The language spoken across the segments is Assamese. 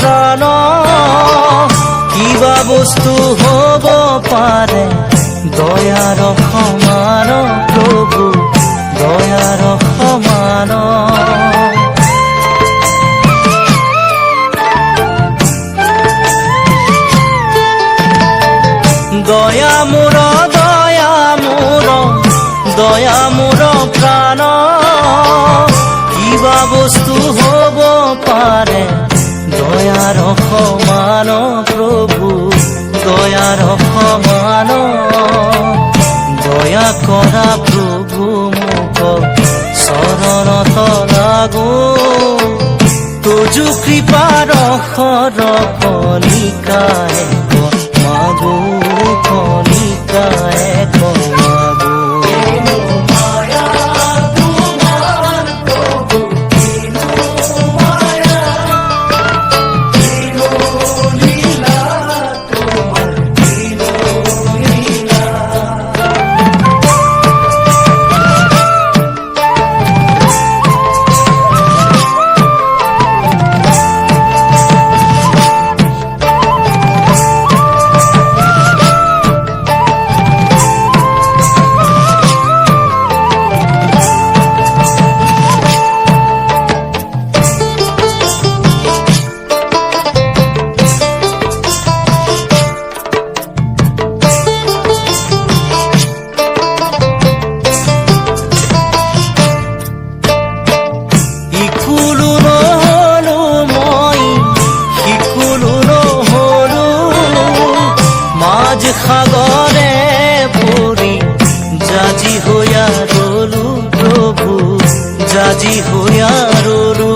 প্ৰাণ কিবা বস্তু হ'ব পাৰে দয়াৰ সমান প্ৰভু দয়াৰ সমান দয়া মোৰ প্ৰাণ কিবা বস্তু হ'ব পাৰে দয়াৰ সমান প্ৰভু দয়াৰ সমান দয়া কৰা প্ৰভু মোক চৰণত লাগো তোজো কৃপাৰ কণিকায়ে মাগো কণিকায়ে মাগো সাগৰে পৰি জাজি হৈয়া ৰলো প্ৰভু জাজি হৈয়া ৰলো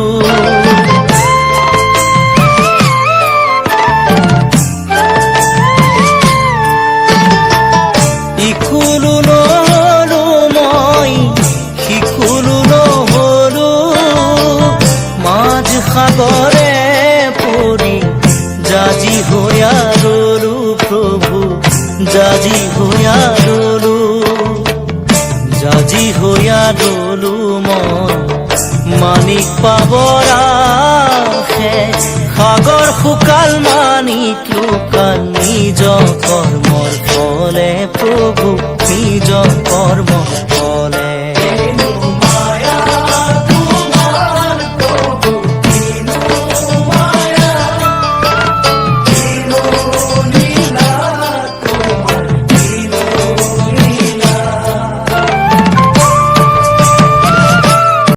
ইকুলো নহলো মই সিকুলো নহলো মাঝ সাগৰে পৰি জাজি হৈয়া ৰলো প্ৰভু জাজি হৈয়া ৰলো মই মানিক পাবৰ আশে সাগৰ শুকাল মানিক লুকাল নিজ কৰ্মৰ ফলে প্ৰভু নিজ কৰ্মৰ